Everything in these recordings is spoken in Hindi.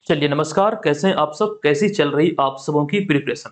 चलिए नमस्कार, कैसे हैं आप सब? कैसी चल रही आप सबों की प्रिपरेशन?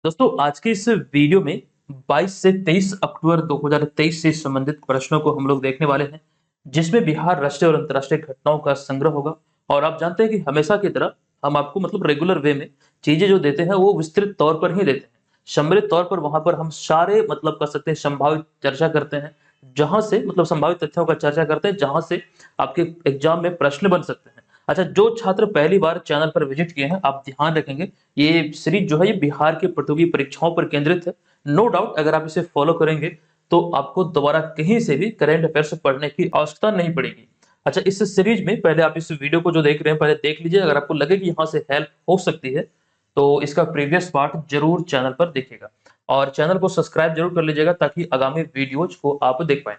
दोस्तों आज के इस वीडियो में 22 से 23 अक्टूबर 2023 से संबंधित प्रश्नों को हम लोग देखने वाले हैं, जिसमें बिहार राष्ट्रीय और अंतर्राष्ट्रीय घटनाओं का संग्रह होगा। और आप जानते हैं कि हमेशा की तरह हम आपको मतलब रेगुलर वे में चीजें जो देते हैं वो विस्तृत तौर पर ही देते हैं। सम्मिलित तौर पर वहां पर हम सारे मतलब कर सकते हैं संभावित चर्चा करते हैं, जहां से मतलब संभावित तथ्यों का चर्चा करते हैं, जहां से आपके एग्जाम में प्रश्न बन सकते हैं। अच्छा, जो छात्र पहली बार चैनल पर विजिट किए हैं, आप ध्यान रखेंगे ये सीरीज जो है ये बिहार की प्रतियोगी परीक्षाओं पर केंद्रित है। नो डाउट अगर आप इसे फॉलो करेंगे तो आपको दोबारा कहीं से भी करंट अफेयर्स पढ़ने की आवश्यकता नहीं पड़ेगी। अच्छा, इस सीरीज में पहले आप इस वीडियो को जो देख रहे हैं पहले देख लीजिए, अगर आपको लगे कि यहाँ से हेल्प हो सकती है तो इसका प्रीवियस पार्ट जरूर चैनल पर देखिएगा और चैनल को सब्सक्राइब जरूर कर लीजिएगा ताकि आगामी वीडियोज को आप देख पाए।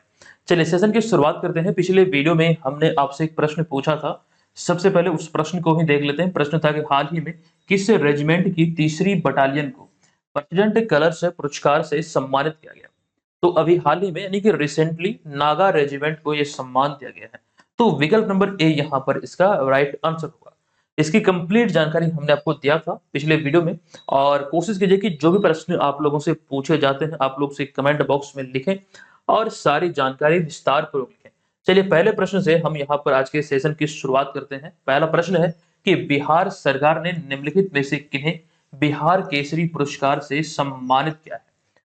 चलिए सेशन की शुरुआत करते हैं। पिछले वीडियो में हमने आपसे एक प्रश्न पूछा था, सबसे पहले उस प्रश्न को ही देख लेते हैं। प्रश्न था कि हाल ही में किस रेजिमेंट की तीसरी बटालियन को प्रेसिडेंट कलर्स पुरस्कार से सम्मानित किया गया? तो अभी हाल ही में यानी कि रिसेंटली नागा रेजिमेंट को यह सम्मान दिया गया है। तो विकल्प नंबर ए यहाँ पर इसका राइट आंसर होगा। इसकी कंप्लीट जानकारी हमने आपको दिया था पिछले वीडियो में, और कोशिश कीजिए कि जो भी प्रश्न आप लोगों से पूछे जाते हैं आप लोग से कमेंट बॉक्स में लिखें और सारी जानकारी विस्तार पूर्वक लिखें। चलिए पहले प्रश्न से हम यहाँ पर आज के सेशन की शुरुआत करते हैं। पहला प्रश्न है कि बिहार सरकार ने निम्नलिखित में से किन्हें बिहार केसरी पुरस्कार से सम्मानित किया है?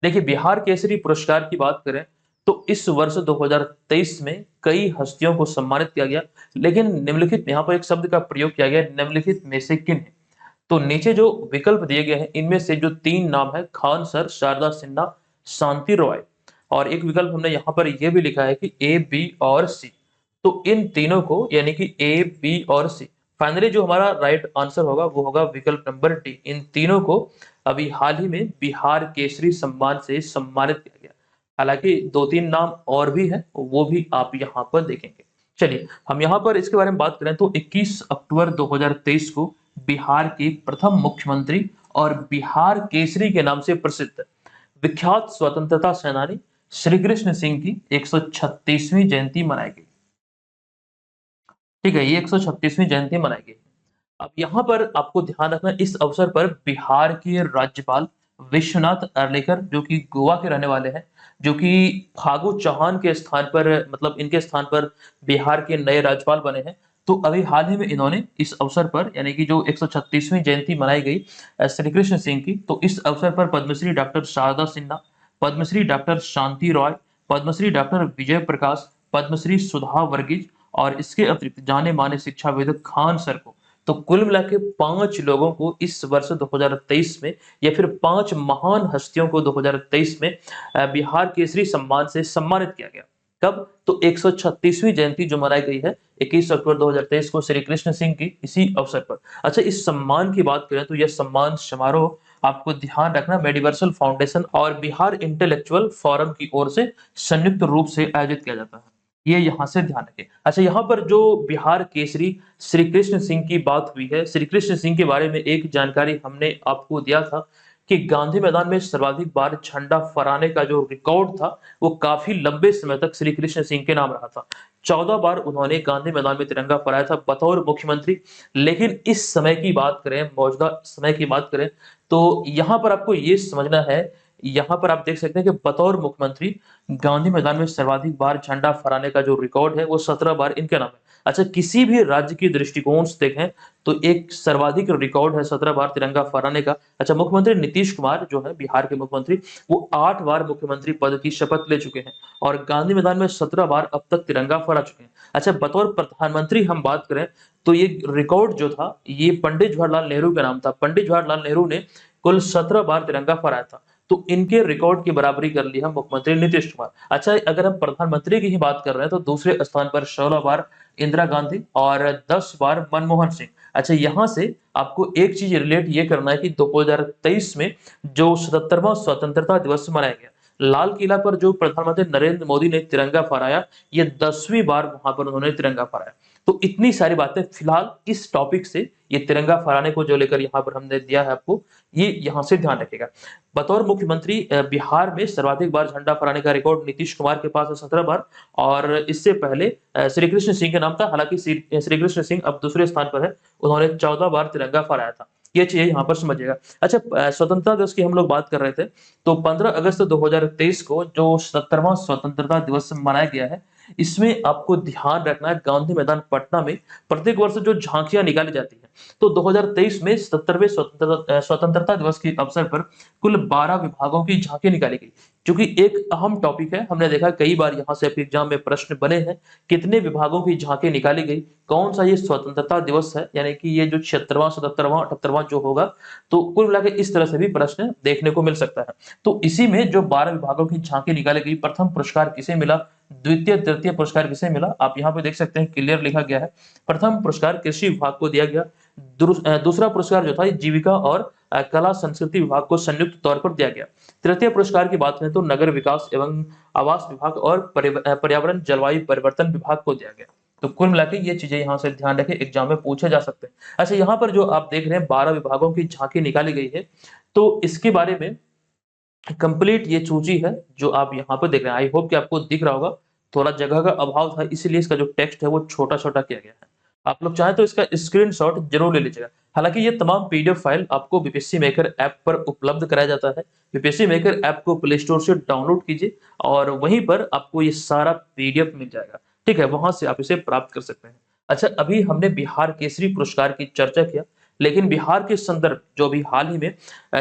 देखिए, बिहार केसरी पुरस्कार की बात करें तो इस वर्ष 2023 में कई हस्तियों को सम्मानित किया गया, लेकिन निम्नलिखित यहाँ पर एक शब्द का प्रयोग किया गया, निम्नलिखित में से किन्हें। तो नीचे जो विकल्प दिए गए हैं इनमें से जो तीन नाम है, खान सर, शारदा सिन्हा, शांति रॉय, और एक विकल्प हमने यहाँ पर यह भी लिखा है कि ए, बी और सी। तो इन तीनों को यानी कि ए, बी और सी, फाइनली जो हमारा राइट आंसर होगा वो होगा विकल्प नंबर डी। इन तीनों को अभी हाल ही में बिहार केसरी सम्मान से सम्मानित किया गया। हालांकि दो तीन नाम और भी हैं, वो भी आप यहाँ पर देखेंगे। चलिए हम यहाँ पर इसके बारे में बात करें तो 21 अक्टूबर 2023 को बिहार के प्रथम मुख्यमंत्री और बिहार केसरी के नाम से प्रसिद्ध विख्यात स्वतंत्रता सेनानी श्री कृष्ण सिंह की 136वीं जयंती मनाई गई। ठीक है, ये 136वीं जयंती मनाई गई। अब यहाँ पर आपको ध्यान रखना, इस अवसर पर बिहार के राज्यपाल विश्वनाथ अर्लेकर जो कि गोवा के रहने वाले हैं, जो कि फागू चौहान के स्थान पर मतलब इनके स्थान पर बिहार के नए राज्यपाल बने हैं। तो अभी हाल ही में इन्होंने इस अवसर पर यानी कि जो 136वीं जयंती मनाई गई श्री कृष्ण सिंह की, तो इस अवसर पर पद्मश्री डॉक्टर शारदा सिन्हा, पद्मश्री डॉक्टर शांति रॉय, पद्मश्री डॉक्टर विजय प्रकाश, पद्मश्री सुधा वर्गीज और इसके अतिरिक्त जाने माने शिक्षाविद खान सर को, तो कुल मिला के 5 लोगों को इस वर्ष 2023 में या फिर 5 महान हस्तियों को 2023 में बिहार केसरी सम्मान से सम्मानित किया गया। कब? तो 136वीं जयंती जो मनाई गई है 21 अक्टूबर 2023 को श्री कृष्ण सिंह की इसी अवसर पर। अच्छा, इस सम्मान की बात करें तो यह सम्मान समारोह आपको ध्यान रखना मेडिवर्सल फाउंडेशन और बिहार इंटेलेक्चुअल फोरम की ओर से संयुक्त रूप से आयोजित किया जाता है। ये यहाँ से ध्यान रखें। अच्छा, यहाँ पर जो बिहार केसरी श्री कृष्ण सिंह की बात हुई है, श्री कृष्ण सिंह के बारे में एक जानकारी हमने आपको दिया था कि गांधी मैदान में सर्वाधिक बार झंडा फहराने का जो रिकॉर्ड था वो काफी लंबे समय तक श्री कृष्ण सिंह के नाम रहा था। 14 बार उन्होंने गांधी मैदान में तिरंगा फहराया था बतौर मुख्यमंत्री। लेकिन इस समय की बात करें, मौजूदा समय की बात करें, तो यहाँ पर आपको ये समझना है, यहाँ पर आप देख सकते हैं कि बतौर मुख्यमंत्री गांधी मैदान में सर्वाधिक बार झंडा फहराने का जो रिकॉर्ड है वो 17 बार इनके नाम है। अच्छा, किसी भी राज्य की दृष्टिकोण से देखें तो एक सर्वाधिक रिकॉर्ड है 17 बार तिरंगा फहराने का। अच्छा, मुख्यमंत्री नीतीश कुमार जो है बिहार के मुख्यमंत्री, वो 8 बार मुख्यमंत्री पद की शपथ ले चुके हैं और गांधी मैदान में 17 बार अब तक तिरंगा फहरा चुके हैं। अच्छा, बतौर प्रधानमंत्री हम बात करें तो ये रिकॉर्ड जो था ये पंडित जवाहरलाल नेहरू के नाम था। पंडित जवाहरलाल नेहरू ने कुल 17 बार तिरंगा फहराया था, तो इनके रिकॉर्ड की बराबरी कर ली हम मुख्यमंत्री नीतीश कुमार। अच्छा, अगर हम प्रधानमंत्री की ही बात कर रहे हैं तो दूसरे स्थान पर 16 बार इंदिरा गांधी और 10 बार मनमोहन सिंह। अच्छा, यहाँ से आपको एक चीज रिलेट ये करना है कि 2023 में जो 77वां स्वतंत्रता दिवस मनाया गया, लाल किला पर जो प्रधानमंत्री नरेंद्र मोदी ने तिरंगा फहराया, ये 10वीं बार वहां पर उन्होंने तिरंगा फहराया। तो इतनी सारी बातें फिलहाल इस टॉपिक से, ये तिरंगा फहराने को जो लेकर यहाँ पर हमने दिया है आपको, ये यहाँ से ध्यान रखिएगा। बतौर मुख्यमंत्री बिहार में सर्वाधिक बार झंडा फहराने का रिकॉर्ड नीतीश कुमार के पास है 17 बार, और इससे पहले श्री कृष्ण सिंह का नाम था। हालांकि श्री कृष्ण सिंह अब दूसरे स्थान पर है, उन्होंने 14 बार तिरंगा फहराया था। ये चीजें यहाँ पर समझिएगा। अच्छा, स्वतंत्रता दिवस की हम लोग बात कर रहे थे, तो 15 अगस्त 2023 को जो 70वां स्वतंत्रता दिवस मनाया गया है, इसमें आपको ध्यान रखना है गांधी मैदान पटना में प्रत्येक वर्ष जो झांकियां निकाली जाती हैं, तो 2023 में 77वें स्वतंत्रता दिवस के अवसर पर कुल 12 विभागों की झांकी निकाली गई, जो कि एक अहम टॉपिक है। हमने देखा कई बार यहाँ से एग्जाम में प्रश्न बने हैं, कितने विभागों की झांकी निकाली गई, कौन सा ये स्वतंत्रता दिवस है, यानी कि ये जो 76वां 77वां 78वां जो होगा, तो कुल मिलाकर इस तरह से भी प्रश्न देखने को मिल सकता है। तो इसी में जो 12 विभागों की झांकी निकाली गई, प्रथम पुरस्कार किसे मिला, द्वितीय तृतीय पुरस्कार किसे मिला, आप यहाँ पे देख सकते हैं क्लियर लिखा गया है। प्रथम पुरस्कार कृषि विभाग को दिया गया, दूसरा पुरस्कार जो था जीविका और कला संस्कृति विभाग को संयुक्त तौर पर दिया गया। तृतीय पुरस्कार की बात करें तो नगर विकास एवं आवास विभाग और पर्यावरण जलवायु परिवर्तन विभाग को दिया गया। तो कुल मिलाकर ये चीजें यहाँ से ध्यान रखें, एग्जाम में पूछे जा सकते हैं। अच्छा, यहाँ पर जो आप देख रहे हैं 12 विभागों की झांकी निकाली गई है, तो इसके बारे में कंप्लीट ये सूची है जो आप यहाँ पर देख रहे हैं। आई होप कि आपको दिख रहा होगा, थोड़ा जगह का अभाव था इसलिए इसका जो टेक्स्ट है वो छोटा छोटा किया गया है। आप लोग चाहें तो इसका स्क्रीनशॉट जरूर ले लीजिएगा। हालांकि ये तमाम पीडीएफ फाइल आपको बीपीएससी मेकर ऐप पर उपलब्ध कराया जाता है। बीपीएससी मेकर ऐप को प्ले स्टोर से डाउनलोड कीजिए और वहीं पर आपको ये सारा पीडीएफ मिल जाएगा। ठीक है, वहां से आप इसे प्राप्त कर सकते हैं। अच्छा, अभी हमने बिहार केसरी पुरस्कार की चर्चा किया, लेकिन बिहार के संदर्भ जो अभी हाल ही में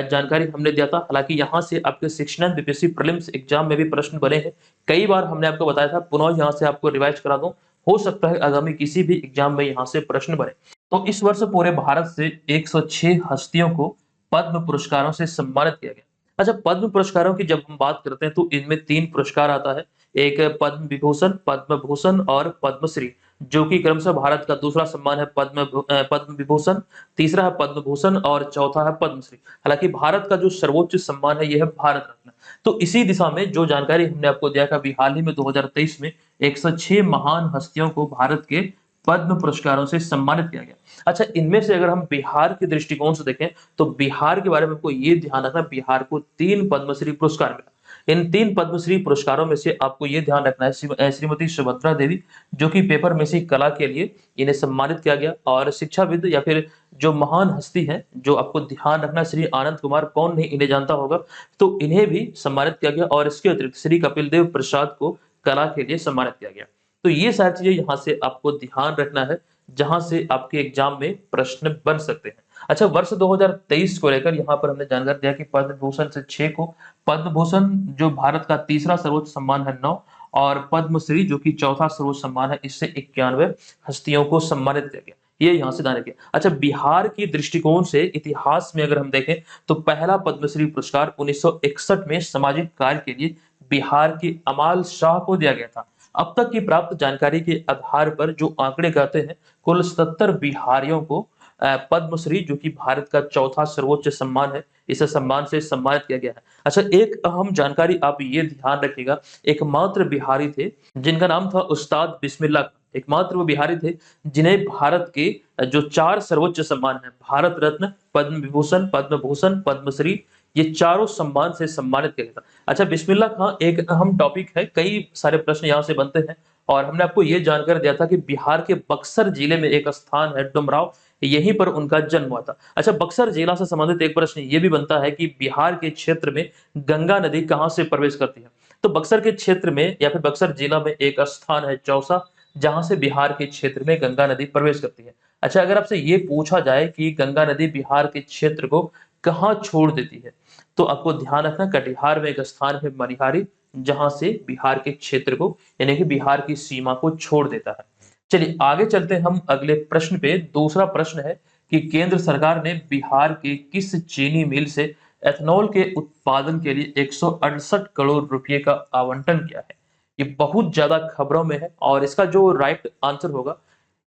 जानकारी हमने दिया था, हालांकि यहाँ से आपके 69 बीपीएससी प्रीलिम्स एग्जाम में भी प्रश्न बने हैं। कई बार हमने आपको बताया था, पुनः यहाँ से आपको रिवाइज करा दूं, हो सकता है आगामी किसी भी एग्जाम में यहाँ से प्रश्न बने। तो इस वर्ष पूरे भारत से 106 हस्तियों को पद्म पुरस्कारों से सम्मानित किया गया। अच्छा, पद्म पुरस्कारों की जब हम बात करते हैं तो इनमें 3 पुरस्कार आता है, एक पद्म विभूषण, पद्म भूषण और पद्मश्री, जो कि क्रमशः भारत का दूसरा सम्मान है पद्म विभूषण, तीसरा है पद्म भूषण और चौथा है पद्मश्री। हालांकि भारत का जो सर्वोच्च सम्मान है यह है भारत रत्न। तो इसी दिशा में जो जानकारी हमने आपको दिया कि अभी हाल ही में 2023 में 106 महान हस्तियों को भारत के पद्म पुरस्कारों से सम्मानित किया गया। अच्छा, इनमें से अगर हम बिहार के दृष्टिकोण से देखें तो बिहार के बारे में आपको ये ध्यान रखना, बिहार को 3 पद्मश्री पुरस्कार मिला। इन 3 पद्मश्री पुरस्कारों में से आपको ये ध्यान रखना है, श्रीमती सुभद्रा देवी जो कि पेपर में से कला के लिए इन्हें सम्मानित किया गया, और शिक्षाविद या फिर जो महान हस्ती है जो आपको ध्यान रखना, श्री आनंद कुमार, कौन नहीं इन्हें जानता होगा, तो इन्हें भी सम्मानित किया गया। और इसके अतिरिक्त श्री कपिल देव प्रसाद को कला के लिए सम्मानित किया गया। तो ये सारी चीजें यहाँ से आपको ध्यान रखना है, जहां से आपके एग्जाम में प्रश्न बन सकते हैं। अच्छा, वर्ष 2023 को लेकर यहाँ पर हमने जानकारी दिया कि पद्म भूषण से 6 को, पद्म भूषण जो भारत का तीसरा सर्वोच्च सम्मान है 9, और पद्मश्री जो कि चौथा सर्वोच्च सम्मान है, इससे 91 हस्तियों को सम्मानित किया गया। ये यहाँ से जाने के। अच्छा, बिहार की दृष्टिकोण से इतिहास में अगर हम देखें तो पहला पद्मश्री पुरस्कार 1961 में सामाजिक कार्य के लिए बिहार के अमाल शाह को दिया गया था। अब तक की प्राप्त जानकारी के आधार पर जो आंकड़े कहते हैं, कुल 77 बिहारियों को पद्मश्री जो कि भारत का चौथा सर्वोच्च सम्मान है, इस सम्मान से सम्मानित किया गया है। अच्छा, एक अहम जानकारी आप ये ध्यान रखिएगा, एकमात्र बिहारी थे जिनका नाम था उस्ताद बिस्मिल्लाह, एकमात्र वो बिहारी थे जिन्हें भारत के जो 4 सर्वोच्च सम्मान है, भारत रत्न, पद्म विभूषण, पद्म भूषण, पद्मश्री, ये चारों सम्मान से सम्मानित किया गया था। अच्छा, बिस्मिल्लाह खां एक अहम टॉपिक है, कई सारे प्रश्न यहाँ से बनते हैं, और हमने आपको ये जानकर दिया था कि बिहार के बक्सर जिले में एक स्थान है डुमराव, यहीं पर उनका जन्म हुआ था। अच्छा, बक्सर जिला से संबंधित एक प्रश्न ये भी बनता है कि बिहार के क्षेत्र में गंगा नदी कहाँ से प्रवेश करती है, तो बक्सर के क्षेत्र में या फिर बक्सर जिला में एक स्थान है चौसा, जहां से बिहार के क्षेत्र में गंगा नदी प्रवेश करती है। अच्छा, अगर आपसे ये पूछा जाए कि गंगा नदी बिहार के क्षेत्र को कहाँ छोड़ देती है, तो आपको ध्यान रखना कटिहार में एक स्थान है मनिहारी, जहां से बिहार के क्षेत्र को यानी कि बिहार की सीमा को छोड़ देता है। चलिए आगे चलते हैं हम अगले प्रश्न पे। दूसरा प्रश्न है कि केंद्र सरकार ने बिहार के किस चीनी मिल से एथेनॉल के उत्पादन के लिए 168 करोड़ रुपए का आवंटन किया है। ये बहुत ज्यादा खबरों में है और इसका जो राइट आंसर होगा,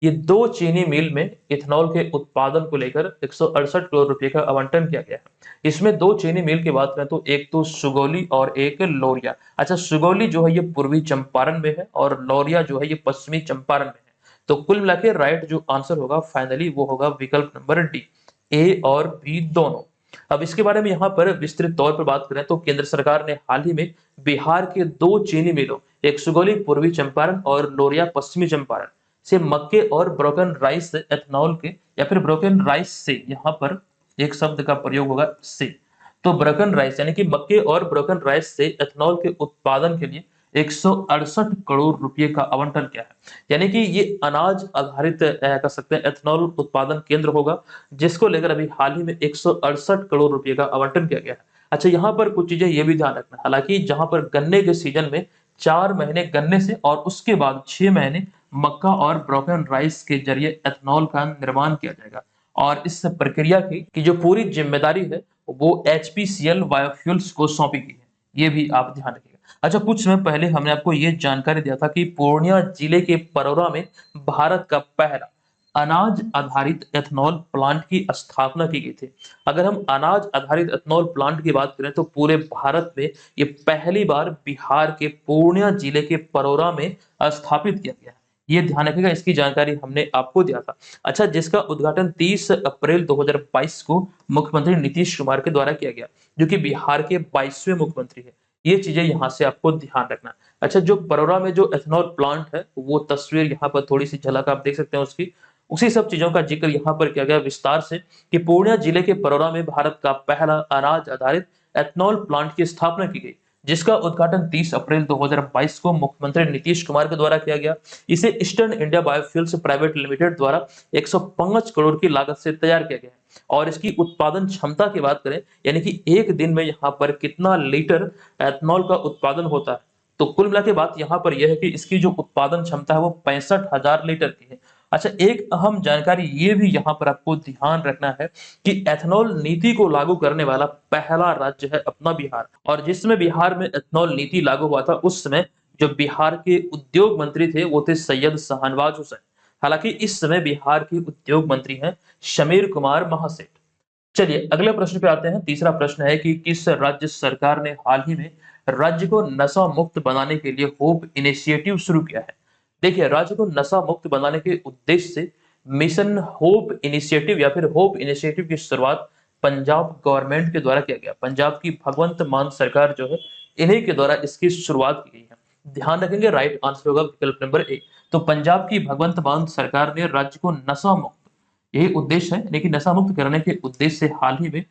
ये 2 चीनी मिल में इथेनॉल के उत्पादन को लेकर 168 करोड़ रुपए का आवंटन किया गया है। इसमें 2 चीनी मिल की बात करें तो एक तो सुगौली और एक लौरिया। अच्छा, सुगौली जो है ये पूर्वी चंपारण में है और लौरिया जो है ये पश्चिमी चंपारण में है। तो कुल मिला के राइट जो आंसर होगा फाइनली वो होगा विकल्प नंबर डी, ए और बी दोनों। अब इसके बारे में यहाँ पर विस्तृत तौर पर बात करें तो केंद्र सरकार ने हाल ही में बिहार के 2 चीनी मिलों, एक सुगौली पूर्वी चंपारण और लोरिया पश्चिमी चंपारण से मक्के और ब्रोकन राइस एथनॉल के, या फिर ब्रोकन राइस से, यहाँ पर एक शब्द का प्रयोग होगा से, तो ब्रोकन राइस यानी कि मक्के और ब्रोकन राइस से एथनॉल के उत्पादन के लिए 168 करोड़ रुपए का आवंटन किया है। यानी कि ये अनाज आधारित कह सकते हैं एथनॉल उत्पादन केंद्र होगा, जिसको लेकर अभी हाल ही में 168 करोड़ रुपए का आवंटन किया गया है। अच्छा, यहाँ पर कुछ चीजें ये भी ध्यान रखना, हालांकि जहां पर गन्ने के सीजन में 4 महीने गन्ने से और उसके बाद 6 महीने मक्का और ब्रोकन राइस के जरिए एथनॉल का निर्माण किया जाएगा, और इस प्रक्रिया की जो पूरी जिम्मेदारी है वो HPCL बायोफ्यूल्स को सौंपी गई है, ये भी आप ध्यान रखिएगा। अच्छा, कुछ समय पहले हमने आपको ये जानकारी दिया था कि पूर्णिया जिले के परौरा में भारत का पहला अनाज आधारित एथनॉल प्लांट की स्थापना की गई थी। अगर हम अनाज आधारित एथनॉल प्लांट की बात करें तो पूरे भारत में ये पहली बार बिहार के पूर्णिया जिले के परौरा में स्थापित किया गया है, ये ध्यान रखिएगा, इसकी जानकारी हमने आपको दिया था। अच्छा, जिसका उद्घाटन 30 अप्रैल 2022 को मुख्यमंत्री नीतीश कुमार के द्वारा किया गया, जो कि बिहार के 22वें मुख्यमंत्री है। ये चीजें यहाँ से आपको ध्यान रखना। अच्छा, जो परौरा में जो एथनॉल प्लांट है वो तस्वीर यहाँ पर थोड़ी सी झलक आप देख सकते हैं उसकी, उसी सब चीजों का जिक्र यहाँ पर किया गया विस्तार से कि पूर्णिया जिले के परौरा में भारत का पहला अनाज आधारित एथनॉल प्लांट की स्थापना की गई, जिसका उद्घाटन 30 अप्रैल 2022 को मुख्यमंत्री नीतीश कुमार के द्वारा किया गया। इसे eastern India biofuels private limited द्वारा 105 करोड़ की लागत से तैयार किया गया है। और इसकी उत्पादन क्षमता की बात करें, यानी कि एक दिन में यहाँ पर कितना लीटर एथनॉल का उत्पादन होता है, तो कुल मिला के बात यहाँ पर यह है कि इसकी जो उत्पादन क्षमता है वो 65,000 लीटर की है। अच्छा, एक अहम जानकारी ये भी यहाँ पर आपको ध्यान रखना है कि एथनॉल नीति को लागू करने वाला पहला राज्य है अपना बिहार, और जिस समय बिहार में एथनॉल नीति लागू हुआ था उस समय जो बिहार के उद्योग मंत्री थे वो थे सैयद शाहनवाज हुसैन। हालांकि इस समय बिहार के उद्योग मंत्री हैं शमीर कुमार महासेठ। चलिए अगले प्रश्न पे आते हैं। तीसरा प्रश्न है कि किस राज्य सरकार ने हाल ही में राज्य को नशा मुक्त बनाने के लिए होप इनिशिएटिव शुरू किया है। देखिए, राज्य को नशा मुक्त बनाने के उद्देश्य से मिशन होप इनिशिएटिव या फिर होप इनिशिएटिव की शुरुआत पंजाब गवर्नमेंट के द्वारा किया गया। पंजाब की भगवंत मान सरकार जो है, इन्हीं के द्वारा इसकी शुरुआत की गई है। ध्यान रखेंगे, राइट आंसर होगा विकल्प नंबर ए। तो पंजाब की भगवंत मान सरकार ने राज्य को नशा मुक्त, यही उद्देश्य है, लेकिन नशा मुक्त करने के उद्देश्य से हाल ही में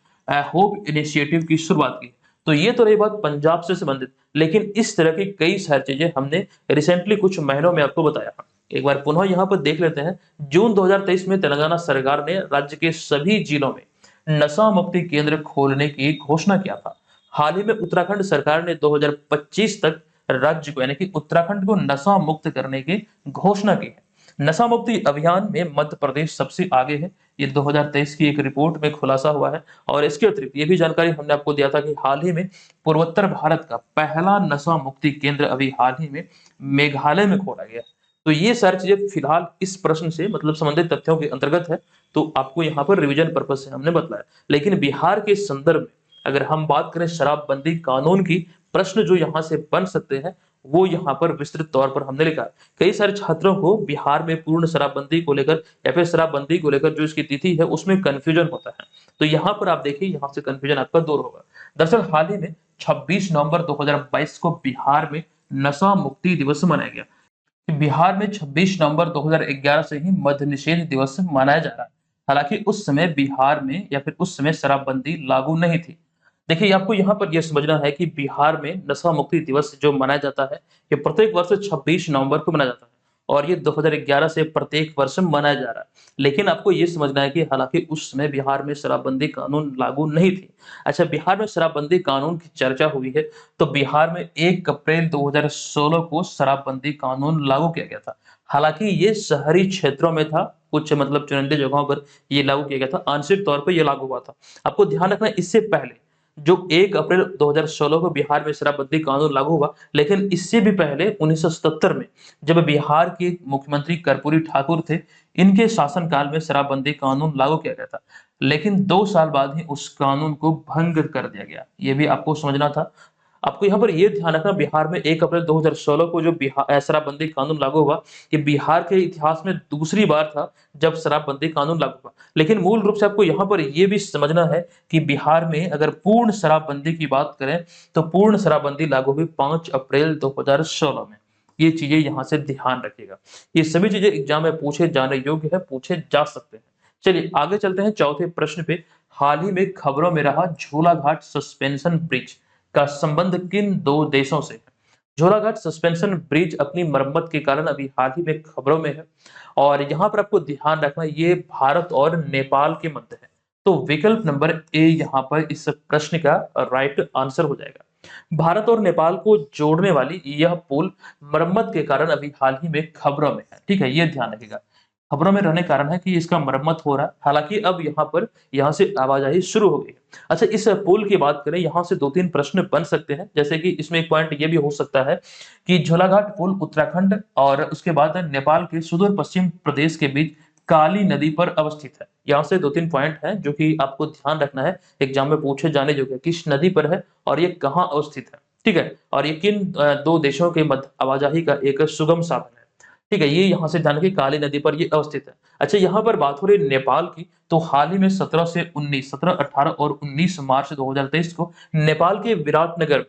होप इनिशिएटिव की शुरुआत की। तो ये तो रही बात पंजाब से संबंधित, लेकिन इस तरह की कई सारी चीजें हमने रिसेंटली कुछ महीनों में आपको बताया। एक बार पुनः यहाँ पर देख लेते हैं। जून 2023 में तेलंगाना सरकार ने राज्य के सभी जिलों में नशा मुक्ति केंद्र खोलने की घोषणा किया था। हाल ही में उत्तराखंड सरकार ने 2025 तक राज्य को, यानी कि उत्तराखंड को नशा मुक्त करने की घोषणा की है। नशा मुक्ति अभियान में मध्य प्रदेश सबसे आगे है, ये 2023 की एक रिपोर्ट में खुलासा हुआ है। और इसके अतिरिक्त ये भी जानकारी हमने आपको दिया था कि हाल ही में पूर्वोत्तर भारत का पहला नशा मुक्ति केंद्र अभी हाल ही में मेघालय में खोला गया। तो ये सारी चीजें फिलहाल इस प्रश्न से मतलब संबंधित तथ्यों के अंतर्गत है, तो आपको यहाँ पर रिवीजन पर्पज से हमने बताया। लेकिन बिहार के संदर्भ में अगर हम बात करें शराबबंदी कानून की, प्रश्न जो यहाँ से बन सकते हैं वो यहाँ पर विस्तृत तौर पर हमने लिखा है। कई सारे छात्रों को बिहार में पूर्ण शराबबंदी को लेकर या फिर शराबबंदी को लेकर जो इसकी तिथि है उसमें कंफ्यूजन होता है, तो यहाँ पर आप देखिए, यहाँ से कंफ्यूजन आपका दूर होगा। दरअसल हाल ही में 26 नवंबर 2022 को बिहार में नशा मुक्ति दिवस मनाया गया। बिहार में 26 नवंबर 2011 से ही मद्य निषेध दिवस मनाया जा रहा है। हालांकि उस समय बिहार में या फिर उस समय शराबबंदी लागू नहीं थी। देखिए, आपको यहाँ पर यह समझना है कि बिहार में नशा मुक्ति दिवस जो मनाया जाता है ये प्रत्येक वर्ष 26 नवंबर को मनाया जाता है, और ये 2011 से प्रत्येक वर्ष मनाया जा रहा है। लेकिन आपको ये समझना है कि हालांकि उस समय बिहार में शराबबंदी कानून लागू नहीं थी। अच्छा, बिहार में शराबबंदी कानून की चर्चा हुई है तो बिहार में 1 अप्रैल 2016 को शराबबंदी कानून लागू किया गया था। हालांकि ये शहरी क्षेत्रों में था, कुछ मतलब चुनिंदे जगहों पर ये लागू किया गया था, आंशिक तौर पर यह लागू हुआ था। आपको ध्यान रखना, इससे पहले जो 1 अप्रैल 2016 को बिहार में शराबबंदी कानून लागू हुआ, लेकिन इससे भी पहले 1977 में जब बिहार के मुख्यमंत्री कर्पूरी ठाकुर थे, इनके शासनकाल में शराबबंदी कानून लागू किया गया था। लेकिन 2 साल बाद ही उस कानून को भंग कर दिया गया, ये भी आपको समझना था। आपको यहाँ पर ये ध्यान रखना, बिहार में 1 अप्रैल 2016 को जो शराबबंदी कानून लागू हुआ, ये बिहार के इतिहास में दूसरी बार था जब शराबबंदी कानून लागू हुआ। लेकिन मूल रूप से आपको यहाँ पर ये भी समझना है कि बिहार में अगर पूर्ण शराबबंदी की बात करें तो पूर्ण शराबबंदी लागू हुई 5 अप्रैल 2016 में। ये चीजें यहाँ से ध्यान रखिएगा। ये सभी चीजें एग्जाम में पूछे जाने योग्य है, पूछे जा सकते हैं। चलिए आगे चलते हैं चौथे प्रश्न पे। हाल ही में खबरों में रहा झूलाघाट सस्पेंशन ब्रिज का संबंध किन दो देशों से है? झूलाघाट सस्पेंशन ब्रिज अपनी मरम्मत के कारण अभी हाल ही में खबरों में है और यहाँ पर आपको ध्यान रखना, ये भारत और नेपाल के मध्य है। तो विकल्प नंबर ए यहाँ पर इस प्रश्न का राइट आंसर हो जाएगा। भारत और नेपाल को जोड़ने वाली यह पुल मरम्मत के कारण अभी हाल ही में खबरों में है। ठीक है, ये ध्यान रखिएगा, खबरों में रहने कारण है कि इसका मरम्मत हो रहा है। हालांकि अब यहाँ से आवाजाही शुरू हो गई है। अच्छा, इस पुल की बात करें, यहाँ से 2-3 प्रश्न बन सकते हैं। जैसे कि इसमें एक पॉइंट ये भी हो सकता है कि झूलाघाट पुल उत्तराखंड और उसके बाद नेपाल के सुदूर पश्चिम प्रदेश के बीच काली नदी पर अवस्थित है। यहाँ से 2-3 पॉइंट हैं जो कि आपको ध्यान रखना है, एग्जाम में पूछे जाने योग्य, किस नदी पर है और ये कहाँ अवस्थित है। ठीक है, और ये किन दो देशों के मध्य आवाजाही का एक सुगम साधन है। ठीक है, ये यहाँ से ध्यान रखिए, काली नदी पर ये अवस्थित है। अच्छा, यहाँ पर बात हो रही है नेपाल की, तो हाल ही में 17, 18 और 19 मार्च 2023 को नेपाल के विराटनगर में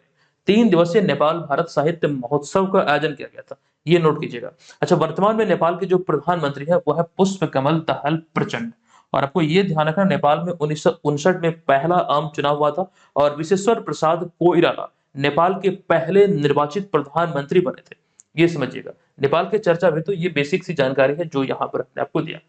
3 दिवसीय नेपाल भारत साहित्य महोत्सव का आयोजन किया गया था। ये नोट कीजिएगा। अच्छा, वर्तमान में नेपाल के जो प्रधानमंत्री है वो है पुष्प कमल दहल प्रचंड। और आपको ये ध्यान रखना, नेपाल में 1959 में पहला आम चुनाव हुआ था और विश्वेश्वर प्रसाद कोइराला नेपाल के पहले निर्वाचित प्रधानमंत्री बने थे। ये समझिएगा, नेपाल के चर्चा में तो ये बेसिक सी जानकारी है जो यहाँ पर हमने आपको दिया।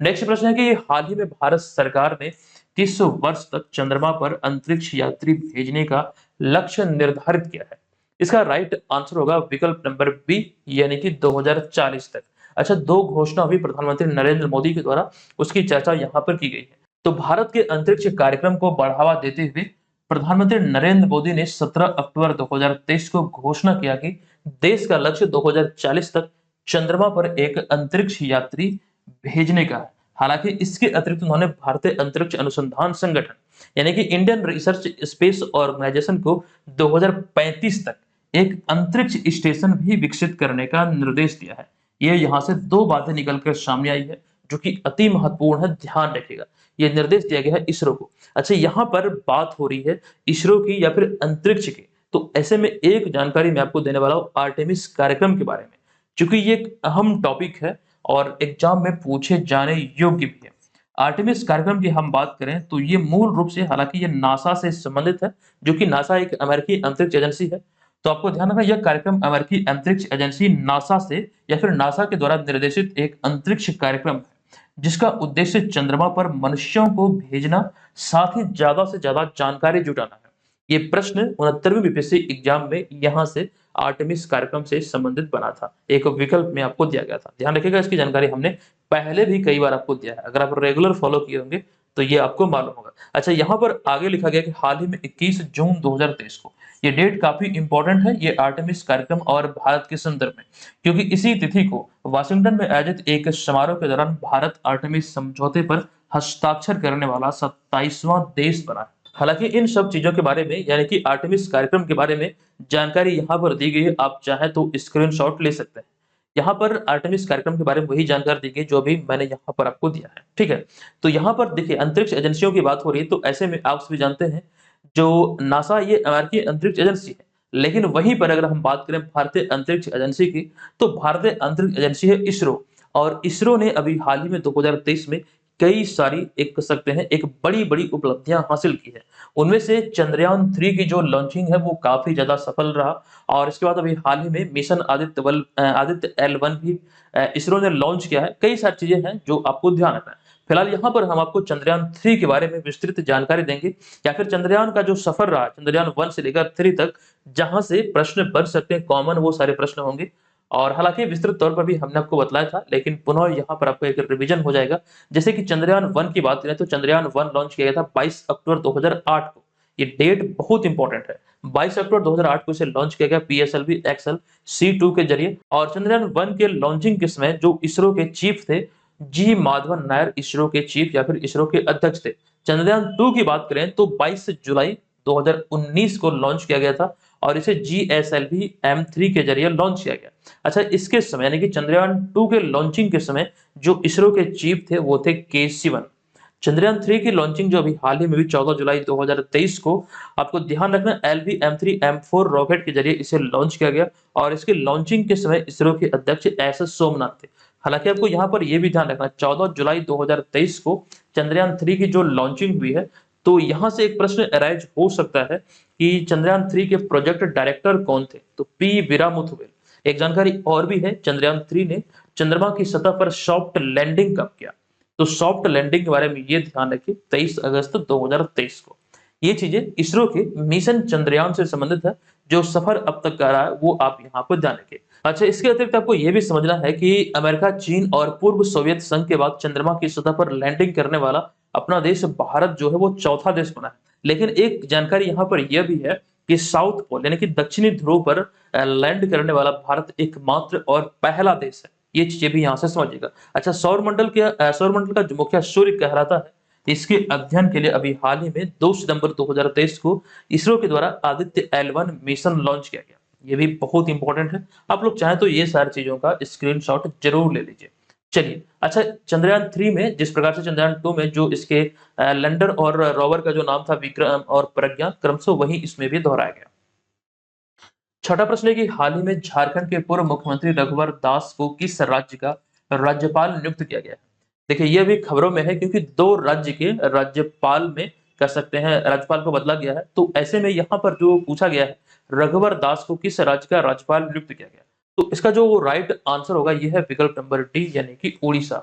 नेक्स्ट प्रश्न है कि हाल ही में भारत सरकार ने किस वर्ष तक चंद्रमा पर अंतरिक्ष यात्री भेजने का लक्ष्य निर्धारित किया है? इसका राइट आंसर होगा विकल्प नंबर बी, यानी कि 2040 तक। अच्छा, 2 घोषणा हुई प्रधानमंत्री नरेंद्र मोदी के द्वारा, उसकी चर्चा यहाँ पर की गई है। तो भारत के अंतरिक्ष कार्यक्रम को बढ़ावा देते हुए प्रधानमंत्री नरेंद्र मोदी ने 17 अक्टूबर 2023 को घोषणा किया कि देश का लक्ष्य 2040 तक चंद्रमा पर एक अंतरिक्ष यात्री भेजने का है। हालांकि इसके अतिरिक्त उन्होंने भारतीय अंतरिक्ष अनुसंधान संगठन यानी कि इंडियन रिसर्च स्पेस ऑर्गेनाइजेशन को 2035 तक एक अंतरिक्ष स्टेशन भी विकसित करने का निर्देश दिया है। ये यहाँ से 2 बातें निकलकर सामने आई है जो कि अति महत्वपूर्ण है, ध्यान रखिएगा। ये निर्देश दिया गया है इसरो को। अच्छा, यहाँ पर बात हो रही है इसरो की या फिर अंतरिक्ष की, तो ऐसे में एक जानकारी मैं आपको देने वाला हूँ आर्टेमिस कार्यक्रम के बारे में, क्योंकि ये एक अहम टॉपिक है और एग्जाम में पूछे जाने योग्य भी है। आर्टेमिस कार्यक्रम की हम बात करें तो ये मूल रूप से, हालांकि ये नासा से संबंधित है, जो कि नासा एक अमेरिकी अंतरिक्ष एजेंसी है। तो आपको ध्यान रखना, यह कार्यक्रम अमेरिकी अंतरिक्ष एजेंसी नासा से या फिर नासा के द्वारा निर्देशित एक अंतरिक्ष कार्यक्रम है जिसका उद्देश्य चंद्रमा पर मनुष्यों को भेजना, साथ ही ज्यादा से ज्यादा जानकारी जुटाना है। ये प्रश्न 69वीं बीपीएससी एग्जाम में यहाँ से आर्टेमिस कार्यक्रम से संबंधित बना था, एक विकल्प में आपको दिया गया था। ध्यान रखिएगा, इसकी जानकारी हमने पहले भी कई बार आपको दिया है, अगर आप रेगुलर फॉलो किए होंगे तो ये आपको मालूम होगा। अच्छा, यहाँ पर आगे लिखा गया कि हाल ही में 21 जून 2023 को, ये डेट काफी इंपॉर्टेंट है ये आर्टेमिस कार्यक्रम और भारत के संदर्भ में, क्योंकि इसी तिथि को वाशिंगटन में आयोजित एक समारोह के दौरान भारत आर्टेमिस समझौते पर हस्ताक्षर करने वाला 27वां देश बना है। हालांकि इन सब चीजों के बारे में, यानी कि आर्टेमिस कार्यक्रम के बारे में जानकारी यहाँ पर दी गई है, आप चाहे तो स्क्रीनशॉट ले सकते हैं। यहाँ पर आर्टेमिस कार्यक्रम के बारे में वही जानकारी दी गई जो अभी मैंने यहाँ पर आपको दिया है। ठीक है, तो यहाँ पर देखिए अंतरिक्ष एजेंसियों की बात हो रही है, तो ऐसे में आप सभी जानते हैं जो नासा ये अमेरिकी अंतरिक्ष एजेंसी है, लेकिन वहीं पर अगर हम बात करें भारतीय अंतरिक्ष एजेंसी की, तो भारतीय अंतरिक्ष एजेंसी है इसरो। और इसरो ने अभी हाल ही में 2023 में कई सारी, एक कह सकते हैं एक बड़ी बड़ी उपलब्धियां हासिल की है। उनमें से चंद्रयान 3 की जो लॉन्चिंग है वो काफी ज्यादा सफल रहा, और इसके बाद अभी हाल ही में मिशन आदित्य L1 भी इसरो ने लॉन्च किया है। कई सारी चीजें हैं जो आपको ध्यान रखना है। फिलहाल यहाँ पर हम आपको चंद्रयान 3 के बारे में विस्तृत जानकारी देंगे, या फिर चंद्रयान का जो सफर रहा चंद्रयान 1 से लेकर 3 तक, जहां से प्रश्न बन सकते हैं कॉमन, वो सारे प्रश्न होंगे। और हालांकि विस्तृत तौर पर भी हमने आपको बताया था, लेकिन पुनः यहाँ पर आपको एक रिवीजन हो जाएगा। जैसे कि चंद्रयान 1 की बात करें तो चंद्रयान 1 लॉन्च किया गया था 22 अक्टूबर 2008 को। ये डेट बहुत इंपॉर्टेंट है, 22 अक्टूबर 2008 को इसे लॉन्च किया गया PSLV XL C2 के जरिए। और चंद्रयान 1 के लॉन्चिंग के समय जो इसरो के चीफ थे जी माधवन नायर, इसरो के चीफ या फिर इसरो के अध्यक्ष थे। चंद्रयान 2 की बात करें तो 22 जुलाई 2019 को लॉन्च किया गया था, और इसे GSLV-M3 के जरिए लॉन्च किया गया। अच्छा, इसके समय यानी कि चंद्रयान-2 के लॉन्चिंग के समय जो इसरो के चीफ थे वो थे के सिवन। चंद्रयान-3 की लॉन्चिंग जो अभी हाल ही में हुई 14 जुलाई 2023 को, आपको ध्यान रखना LV-M3 M4 रॉकेट के जरिए इसे लॉन्च किया गया और इसकी लॉन्चिंग के समय इसरो के अध्यक्ष एस सोमनाथ थे। हालांकि आपको यहाँ पर यह भी ध्यान रखना 14 जुलाई 2023 को चंद्रयान-3 की जो लॉन्चिंग हुई है, तो यहाँ से एक प्रश्न अराइज हो सकता है कि चंद्रयान-3 के प्रोजेक्ट डायरेक्टर कौन थे, तो पी वीरामुथुवेल। एक जानकारी और भी है, चंद्रयान-3 ने चंद्रमा की सतह पर सॉफ्ट लैंडिंग कब किया, तो सॉफ्ट लैंडिंग के बारे में ये ध्यान रखिए 23 अगस्त 2023 को। ये चीजें इसरो के मिशन चंद्रयान से संबंधित है, जो सफर अब तक कर रहा है वो आप यहाँ पर ध्यान रखिए। अच्छा, इसके अतिरिक्त आपको ये भी समझना है कि अमेरिका, चीन और पूर्व सोवियत संघ के बाद चंद्रमा की सतह पर लैंडिंग करने वाला अपना देश भारत जो है वो चौथा देश बना है। लेकिन एक जानकारी यहाँ पर यह भी है कि साउथ पोल यानी कि दक्षिणी ध्रुव पर लैंड करने वाला भारत एकमात्र और पहला देश है। ये चीजें भी यहाँ से समझिएगा। अच्छा, सौरमंडल का जो मुखिया सूर्य कहलाता है, इसके अध्ययन के लिए अभी हाल ही में 2 सितंबर 2023 को इसरो के द्वारा आदित्य L1 मिशन लॉन्च किया गया। ये भी बहुत इंपॉर्टेंट है, आप लोग चाहें तो ये सारी चीजों का स्क्रीनशॉट जरूर ले लीजिए। चलिए, अच्छा, चंद्रयान-3 में जिस प्रकार से चंद्रयान-2 में जो इसके लैंडर और रोवर का जो नाम था विक्रम और प्रज्ञा, क्रमशः वही इसमें भी दोहराया गया। छठा प्रश्न है कि हाल ही में झारखंड के पूर्व मुख्यमंत्री रघुवर दास को किस राज्य का राज्यपाल नियुक्त किया गया है? देखिए, यह भी खबरों में है क्योंकि 2 राज्य के राज्यपाल में कर सकते हैं, राज्यपाल को बदला गया है। तो ऐसे में यहाँ पर जो पूछा गया है, रघुवर दास को किस राज्य का राज्यपाल नियुक्त किया गया, तो इसका जो राइट आंसर होगा यह है विकल्प नंबर डी यानी कि उड़ीसा।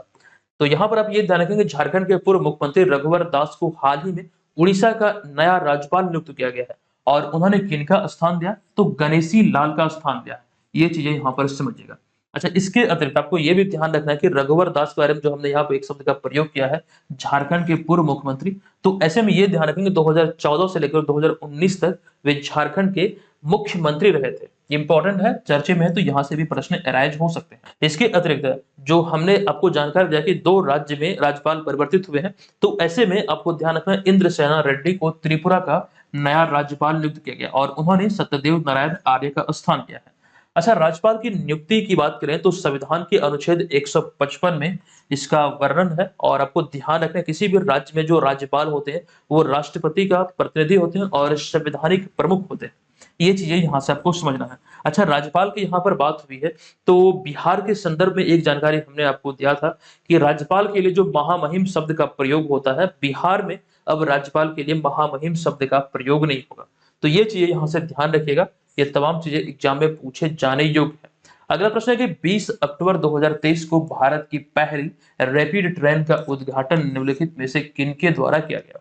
तो यहाँ पर आप ये ध्यान रखेंगे, झारखंड के पूर्व मुख्यमंत्री रघुवर दास को हाल ही में उड़ीसा का नया राज्यपाल नियुक्त किया गया है और उन्होंने किनका स्थान दिया, तो गणेशी लाल का स्थान दिया है। ये चीजें यहाँ पर समझिएगा। अच्छा, इसके अतिरिक्त आपको ये भी ध्यान रखना है कि रघुवर दास के बारे में जो हमने यहाँ पे एक शब्द का प्रयोग किया है, झारखंड के पूर्व मुख्यमंत्री, तो ऐसे में ये ध्यान रखेंगे 2014 से लेकर 2019 तक वे झारखंड के मुख्यमंत्री रहे थे। इंपॉर्टेंट है, चर्चे में है, तो यहाँ से भी प्रश्न अराइज हो सकते हैं। इसके अतिरिक्त जो हमने आपको जानकारी दिया कि 2 राज्य में राज्यपाल परिवर्तित हुए हैं, तो ऐसे में आपको ध्यान रखना है इंद्रसेना रेड्डी को त्रिपुरा का नया राज्यपाल नियुक्त किया गया और उन्होंने सत्यदेव नारायण आर्य का स्थान किया है। अच्छा, राज्यपाल की नियुक्ति की बात करें तो संविधान के अनुच्छेद 155 में इसका वर्णन है और आपको ध्यान रखना है किसी भी राज्य में जो राज्यपाल होते हैं वो राष्ट्रपति का प्रतिनिधि होते हैं और संवैधानिक प्रमुख होते हैं। ये चीजें यहाँ से आपको समझना है। अच्छा, राज्यपाल की यहाँ पर बात हुई है, तो बिहार के संदर्भ में एक जानकारी हमने आपको दिया था कि राज्यपाल के लिए जो महामहिम शब्द का प्रयोग होता है, बिहार में अब राज्यपाल के लिए महामहिम शब्द का प्रयोग नहीं होगा। तो ये चीजें यहाँ से ध्यान रखिएगा, ये तमाम चीजें एग्जाम में पूछे जाने योग्य है। अगला प्रश्न है कि 20 अक्टूबर 2023 को भारत की पहली रैपिड ट्रेन का उद्घाटन निम्नलिखित में से किनके द्वारा किया गया,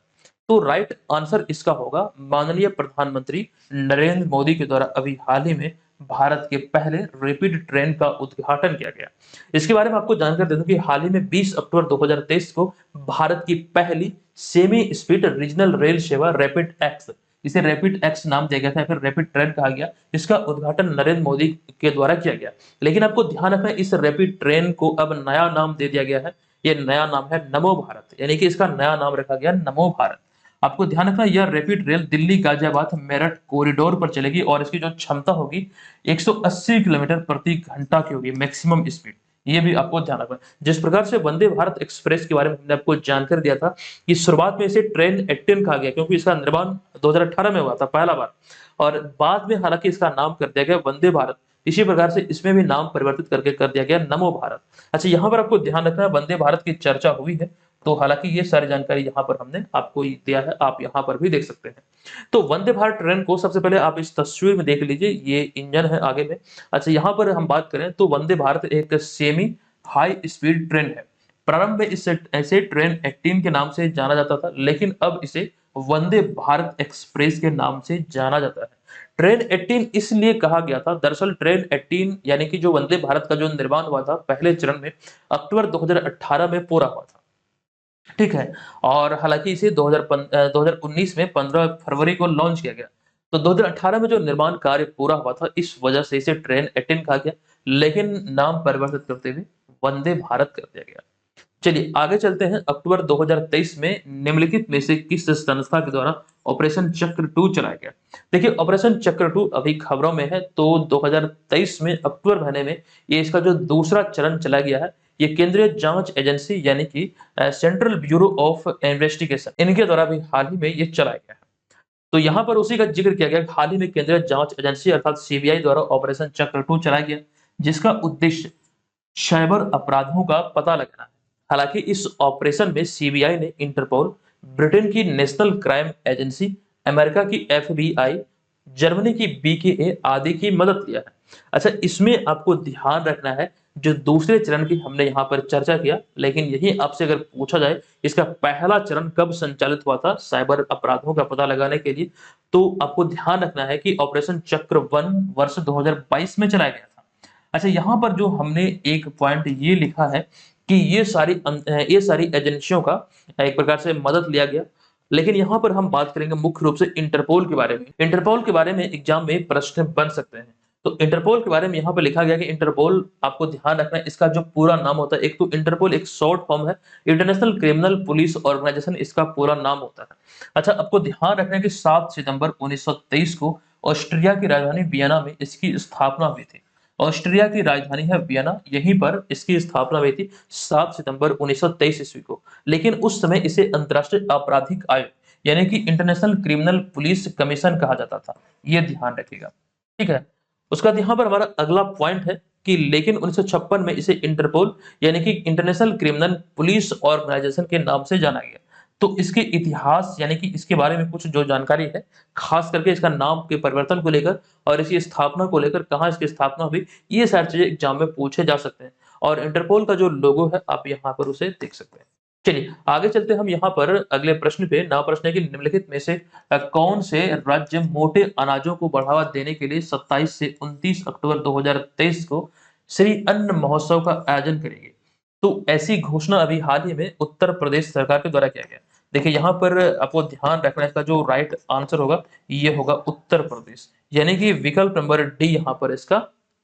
तो राइट आंसर इसका होगा माननीय प्रधानमंत्री नरेंद्र मोदी के द्वारा अभी हाल ही में भारत के पहले रैपिड ट्रेन का उद्घाटन किया गया। इसके बारे में आपको जानकारी दे दूं कि हाल ही में 20 अक्टूबर 2023 को भारत की पहली सेमी स्पीड रीजनल रेल सेवा रैपिड एक्स, इसे रैपिड एक्स नाम दिया गया था, फिर रैपिड ट्रेन कहा गया, इसका उद्घाटन नरेंद्र मोदी के द्वारा किया गया। लेकिन आपको ध्यान रखना है इस रैपिड ट्रेन को अब नया नाम दे दिया गया है, ये नया नाम है नमो भारत, यानी कि इसका नया नाम रखा गया नमो भारत। आपको ध्यान रखना यह rapid rail Delhi Ghaziabad Meerut corridor पर चलेगी और इसकी जो क्षमता होगी 180 किलोमीटर प्रति घंटा की होगी मैक्सिमम स्पीड। ये भी आपको ध्यान रखना। जिस प्रकार से वंदे भारत एक्सप्रेस के बारे में हमने आपको जानकारी दिया था कि शुरुआत में इसे ट्रेन 18 कहा गया क्योंकि इसका निर्माण 2018 में हुआ था पहला बार, और बाद में हालांकि इसका नाम कर दिया गया वंदे भारत। इसी प्रकार से इसमें भी नाम परिवर्तित करके कर दिया गया नमो भारत। अच्छा, यहाँ पर आपको ध्यान रखना है वंदे भारत की चर्चा हुई है, तो हालांकि ये सारी जानकारी यहाँ पर हमने आपको दिया है, आप यहाँ पर भी देख सकते हैं। तो वंदे भारत ट्रेन को सबसे पहले आप इस तस्वीर में देख लीजिए, ये इंजन है आगे में। अच्छा, यहाँ पर हम बात करें तो वंदे भारत एक सेमी हाई स्पीड ट्रेन है। प्रारंभ में ऐसे ट्रेन 18 के नाम से जाना जाता था, लेकिन अब इसे वंदे भारत एक्सप्रेस के नाम से जाना जाता है। ट्रेन 18 इसलिए कहा गया था, दरअसल ट्रेन 18 यानी कि जो वंदे भारत का जो निर्माण हुआ था पहले चरण में अक्टूबर 2018 में पूरा हुआ था, ठीक है। और हालांकि इसे 2019 में 15 फरवरी को लॉन्च किया गया। तो 2018 में जो निर्माण कार्य पूरा हुआ था, इस वजह से इसे ट्रेन 18 कहा गया, लेकिन नाम परिवर्तित करते हुए वंदे भारत कर दिया गया। चलिए आगे चलते हैं। अक्टूबर 2023 में निम्नलिखित में से किस संस्था के द्वारा ऑपरेशन चक्र 2 चलाया गया? देखिए ऑपरेशन चक्र 2 अभी खबरों में है, तो 2023 में अक्टूबर महीने में ये इसका जो दूसरा चरण चला गया है। ये केंद्रीय जांच एजेंसी यानी कि सेंट्रल ब्यूरो ऑफ इन्वेस्टिगेशन, इनके द्वारा भी हाल ही में ये चलाया गया है। तो यहाँ पर उसी का जिक्र किया गया, हाल ही में केंद्रीय जांच एजेंसी अर्थात सीबीआई द्वारा ऑपरेशन चक्र 2 चलाया गया, जिसका उद्देश्य साइबर अपराधों का पता लगाना है। हालांकि इस ऑपरेशन में सीबीआई ने इंटरपोल, ब्रिटेन की नेशनल क्राइम एजेंसी, अमेरिका की एफबीआई, जर्मनी की बीकेए आदि की मदद लिया है। अच्छा, इसमें आपको ध्यान रखना है, जो दूसरे चरण की हमने यहाँ पर चर्चा किया, लेकिन यही आपसे अगर पूछा जाए इसका पहला चरण कब संचालित हुआ था साइबर अपराधों का पता लगाने के लिए, तो आपको ध्यान रखना है कि ऑपरेशन चक्र 1 वर्ष 2022 में चलाया गया था। अच्छा, यहाँ पर जो हमने एक पॉइंट ये लिखा है कि ये सारी एजेंसियों का एक प्रकार से मदद लिया गया, लेकिन यहाँ पर हम बात करेंगे मुख्य रूप से इंटरपोल के बारे में। इंटरपोल के बारे में एग्जाम में प्रश्न बन सकते हैं। तो इंटरपोल के बारे में यहाँ पर लिखा गया कि इंटरपोल, आपको ध्यान रखना है इसका जो पूरा नाम होता है, एक तो इंटरपोल एक शॉर्ट फॉर्म है, इंटरनेशनल क्रिमिनल पुलिस ऑर्गेनाइजेशन इसका पूरा नाम होता है। अच्छा, आपको ध्यान रखना है कि 7 सितंबर 1923 को ऑस्ट्रिया की राजधानी वियना में इसकी स्थापना हुई थी। ऑस्ट्रिया की राजधानी है वियना, यहीं पर इसकी स्थापना हुई थी 7 सितंबर 1923 ईस्वी को। लेकिन उस समय इसे अंतर्राष्ट्रीय आपराधिक आयोग यानी कि इंटरनेशनल क्रिमिनल पुलिस कमीशन कहा जाता था, ये ध्यान रखिएगा। ठीक है, उसका यहाँ पर हमारा अगला पॉइंट है कि लेकिन 1956 में इसे इंटरपोल यानी कि इंटरनेशनल क्रिमिनल पुलिस ऑर्गेनाइजेशन के नाम से जाना गया। तो इसके इतिहास यानी कि इसके बारे में कुछ जो जानकारी है, खास करके इसका नाम के परिवर्तन को लेकर और इसकी स्थापना को लेकर, कहाँ इसकी स्थापना हुई, ये सारी चीजें एग्जाम में पूछे जा सकते हैं। और इंटरपोल का जो लोगो है आप यहाँ पर उसे देख सकते हैं। चलिए आगे चलते हम यहाँ पर अगले प्रश्न पे। ना प्रश्न है कि निम्नलिखित में से कौन से राज्य मोटे अनाजों को बढ़ावा देने के लिए 27 से 29 अक्टूबर 2023 को श्री अन्न महोत्सव का आयोजन करेंगे? तो ऐसी घोषणा अभी हाल ही में उत्तर प्रदेश सरकार के द्वारा किया गया। देखिए यहाँ पर आपको ध्यान रखना है, इसका जो राइट आंसर होगा ये होगा उत्तर प्रदेश, यानी कि विकल्प नंबर डी यहाँ पर इसका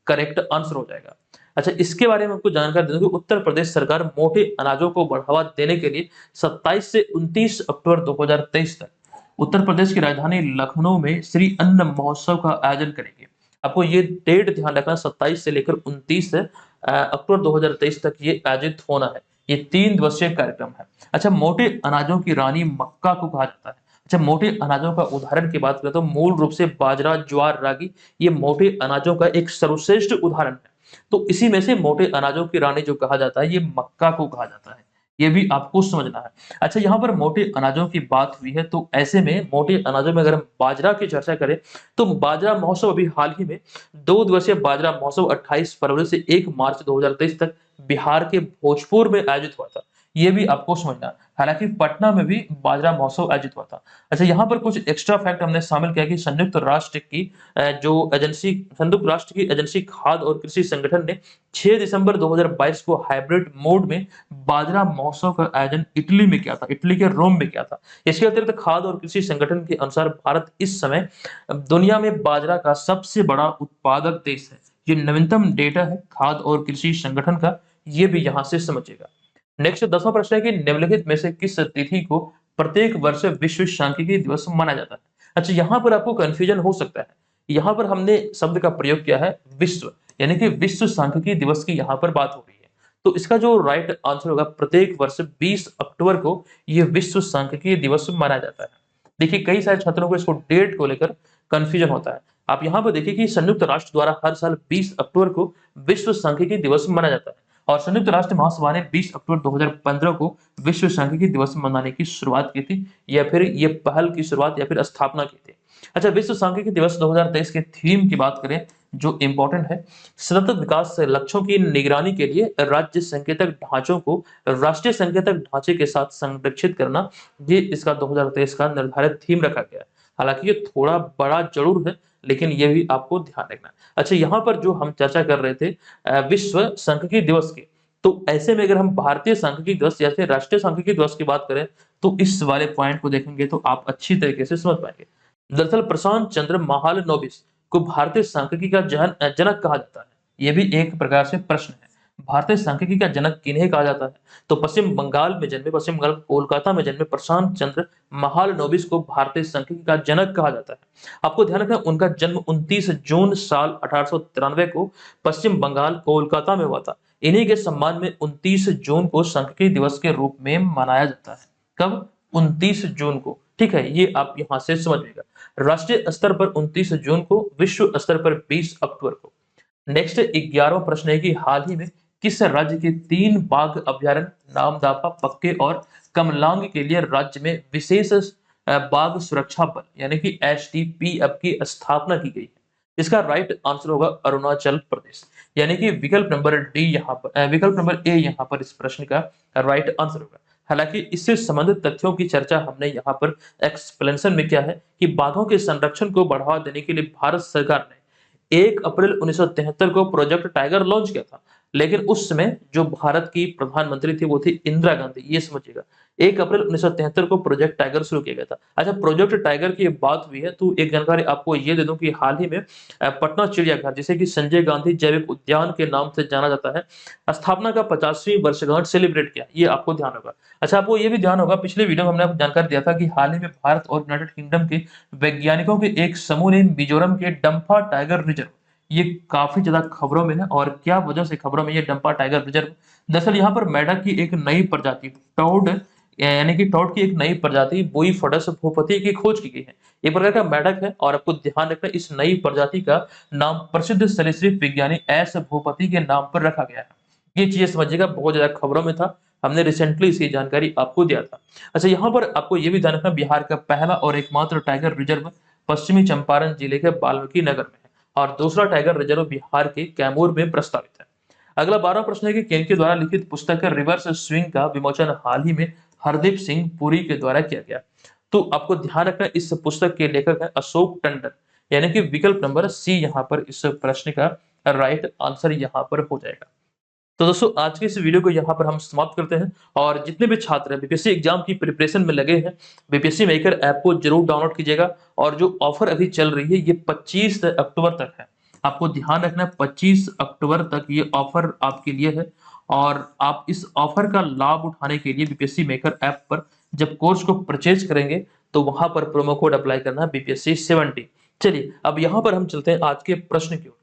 करेक्ट आंसर हो जाएगा। अच्छा, इसके बारे में आपको जानकारी दे दूं कि उत्तर प्रदेश सरकार मोटे अनाजों को बढ़ावा देने के लिए 27 से 29 अक्टूबर 2023 तक उत्तर प्रदेश की राजधानी लखनऊ में श्री अन्न महोत्सव का आयोजन करेगी। आपको ये डेट ध्यान रखना, 27 से लेकर 29 अक्टूबर 2023 तक ये आयोजित होना है। ये 3 दिवसीय कार्यक्रम है। अच्छा, मोटे अनाजों की रानी मक्का को कहा जाता है। अच्छा, मोटे अनाजों का उदाहरण की बात करें तो मूल रूप से बाजरा, ज्वार, रागी ये मोटे अनाजों का एक सर्वश्रेष्ठ उदाहरण है। तो इसी में से मोटे अनाजों की रानी जो कहा जाता है ये मक्का को कहा जाता है, ये भी आपको समझना है। अच्छा, यहाँ पर मोटे अनाजों की बात हुई है, तो ऐसे में मोटे अनाजों में अगर हम बाजरा की चर्चा करें तो बाजरा महोत्सव अभी हाल ही में 2 दिवसीय बाजरा महोत्सव 28 फरवरी से 1 मार्च 2023 तक बिहार के भोजपुर में आयोजित हुआ था, ये भी आपको समझना है। हालांकि पटना में भी बाजरा महोत्सव आयोजित हुआ था। अच्छा, यहाँ पर कुछ एक्स्ट्रा फैक्ट हमने शामिल किया कि संयुक्त राष्ट्र की एजेंसी खाद्य और कृषि संगठन ने 6 दिसंबर 2022 को हाइब्रिड मोड में बाजरा महोत्सव का आयोजन इटली में किया था, इटली के रोम में किया था। इसके अतिरिक्त खाद्य और कृषि संगठन के अनुसार भारत इस समय दुनिया में बाजरा का सबसे बड़ा उत्पादक देश है। ये नवीनतम डेटा है खाद्य और कृषि संगठन का, ये भी यहाँ से समझिएगा। नेक्स्ट 10वां प्रश्न है कि निम्नलिखित में से किस तिथि को प्रत्येक वर्ष विश्व सांख्यिकी दिवस माना जाता है? अच्छा, यहाँ पर आपको कंफ्यूजन हो सकता है। यहाँ पर हमने शब्द का प्रयोग किया है विश्व, यानी कि विश्व सांख्यिकी दिवस की यहाँ पर बात हो रही है। तो इसका जो राइट आंसर होगा, प्रत्येक वर्ष 20 अक्टूबर को यह विश्व सांख्यिकी दिवस माना जाता है। देखिए कई सारे छात्रों को इसको डेट को लेकर कंफ्यूजन होता है। आप यहाँ पर देखिए कि संयुक्त राष्ट्र द्वारा हर साल 20 अक्टूबर को विश्व सांख्यिकी दिवस माना जाता है और संयुक्त राष्ट्र महासभा ने 20 अक्टूबर 2015 को विश्व सांख्यिकी दिवस मनाने की शुरुआत की थी, या फिर ये पहल की शुरुआत या फिर स्थापना की थी। अच्छा, विश्व सांख्यिकी दिवस 2023 के थीम की बात करें जो इम्पोर्टेंट है, सतत विकास लक्ष्यों की निगरानी के लिए राज्य संकेतक ढांचों को राष्ट्रीय संकेतक ढांचे के साथ संरक्षित करना, ये इसका 2023 का निर्धारित थीम रखा गया है। हालांकि ये थोड़ा बड़ा जरूर है, लेकिन ये भी आपको ध्यान रखना है। अच्छा, यहाँ पर जो हम चर्चा कर रहे थे विश्व सांख्यिकी दिवस की, तो ऐसे में अगर हम भारतीय सांख्यिकी दिवस या फिर राष्ट्रीय सांख्यिकी दिवस की बात करें तो इस वाले पॉइंट को देखेंगे तो आप अच्छी तरीके से समझ पाएंगे। दरअसल प्रशांत चंद्र महालनोबिस को भारतीय सांख्यिकी का जनक कहा जाता है, यह भी एक प्रकार से प्रश्न है। भारतीय सांख्यिकी का जनक किन्हें कहा जाता है? तो पश्चिम बंगाल में जन्मे, पश्चिम बंगाल कोलकाता में जन्मे प्रशांत चंद्र महालनोबिस को भारतीय सांख्यिकी का जनक कहा जाता है। आपको ध्यान रखना उनका जन्म 29 जून साल 1893 को पश्चिम बंगाल कोलकाता में हुआ था। इन्हीं के सम्मान में 29 जून को सांख्यिकी दिवस के रूप में मनाया जाता है। कब? 29 जून को। ठीक है, ये आप यहां से समझिएगा। राष्ट्रीय स्तर पर 29 जून को, विश्व स्तर पर 20 अक्टूबर को। नेक्स्ट 11वां प्रश्न है कि हाल ही में किस राज्य के 3 बाघ अभयारण्य नामदाफा, पक्के और कमलांग के लिए राज्य में विशेष बाघ सुरक्षा बल यानी कि एसटीपीएफ की स्थापना की गई है? इसका राइट आंसर होगा अरुणाचल प्रदेश, यानी कि विकल्प नंबर डी यहाँ पर, विकल्प नंबर ए यहाँ पर इस प्रश्न का राइट आंसर होगा। हालांकि इससे संबंधित तथ्यों की चर्चा हमने यहाँ पर एक्सप्लेनेशन में किया है कि बाघों के संरक्षण को बढ़ावा देने के लिए भारत सरकार ने 1 अप्रैल 1973 को प्रोजेक्ट टाइगर लॉन्च किया था। लेकिन उस समय जो भारत की प्रधानमंत्री थी वो थी इंदिरा गांधी, ये समझिएगा। 1 अप्रैल 1973 को प्रोजेक्ट टाइगर शुरू किया गया था। अच्छा, प्रोजेक्ट टाइगर की बात हुई है तो एक जानकारी आपको ये दे दूं कि हाल ही में पटना चिड़ियाघर, जिसे कि संजय गांधी जैविक उद्यान के नाम से जाना जाता है, स्थापना का 50वीं वर्षगांठ सेलिब्रेट किया। ये आपको ध्यान होगा। अच्छा, आपको ये भी ध्यान होगा, पिछले वीडियो में हमने आपको जानकारी दिया था कि हाल ही में भारत और यूनाइटेड किंगडम के वैज्ञानिकों के एक समूह ने मिजोरम के डंफा टाइगर रिजर्व, ये काफी ज्यादा खबरों में है। और क्या वजह से खबरों में ये डंपा टाइगर रिजर्व? दरअसल यहाँ पर मेंढक की एक नई प्रजाति टोड, यानी कि टोड की एक नई प्रजाति बोईफोडस भूपति की खोज की गई है। एक प्रकार का मेंढक है और आपको ध्यान रखना इस नई प्रजाति का नाम प्रसिद्ध सरीसृप विज्ञानी एस भूपति के नाम पर रखा गया है। ये चीजें समझिएगा, बहुत ज्यादा खबरों में था, हमने रिसेंटली इसकी जानकारी आपको दिया था। अच्छा, यहाँ पर आपको ये भी ध्यान रखना बिहार का पहला और एकमात्र टाइगर रिजर्व पश्चिमी चंपारण जिले के वाल्मीकि नगर में है और दूसरा टाइगर रिजर्व बिहार के कैमूर में प्रस्तावित है। अगला 12वां प्रश्न है कि किनके द्वारा लिखित पुस्तक रिवर्स स्विंग का विमोचन हाल ही में हरदीप सिंह पुरी के द्वारा किया गया? तो आपको ध्यान रखना इस पुस्तक के लेखक है अशोक टंडन, यानी कि विकल्प नंबर सी यहाँ पर इस प्रश्न का राइट आंसर यहाँ पर हो जाएगा। तो दोस्तों आज के इस वीडियो को यहाँ पर हम समाप्त करते हैं। और जितने भी छात्र बीपीएससी एग्जाम की प्रिपरेशन में लगे हैं, बीपीएससी मेकर ऐप को जरूर डाउनलोड कीजिएगा। और जो ऑफर अभी चल रही है ये 25 अक्टूबर तक है, आपको ध्यान रखना है 25 अक्टूबर तक ये ऑफर आपके लिए है। और आप इस ऑफर का लाभ उठाने के लिए बीपीएससी मेकर ऐप पर जब कोर्स को परचेज करेंगे तो वहां पर प्रोमो कोड अप्लाई करना है बीपीएससी 70। चलिए अब यहाँ पर हम चलते हैं आज के प्रश्न की ओर।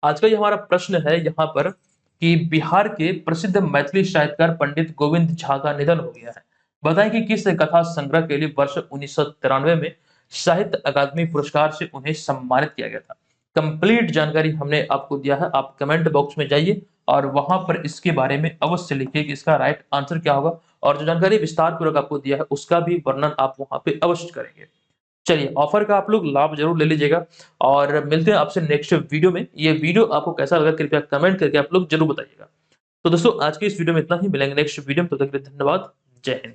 आज का ये हमारा प्रश्न है यहाँ पर कि बिहार के प्रसिद्ध मैथिली साहित्यकार पंडित गोविंद झा का निधन हो गया है। बताएं कि किस कथा संग्रह के लिए वर्ष 1993 में साहित्य अकादमी पुरस्कार से उन्हें सम्मानित किया गया था? कंप्लीट जानकारी हमने आपको दिया है, आप कमेंट बॉक्स में जाइए और वहां पर इसके बारे में अवश्य लिखिए कि इसका राइट आंसर क्या होगा। और जो जानकारी विस्तार पूर्वक आपको दिया है उसका भी वर्णन आप वहां पे अवश्य करेंगे। चलिए ऑफर का आप लोग लाभ जरूर ले लीजिएगा और मिलते हैं आपसे नेक्स्ट वीडियो में। ये वीडियो आपको कैसा लगा कृपया कमेंट करके आप लोग जरूर बताइएगा। तो दोस्तों आज के इस वीडियो में इतना ही, मिलेंगे नेक्स्ट वीडियो में, तब तक के लिए धन्यवाद। जय हिंद।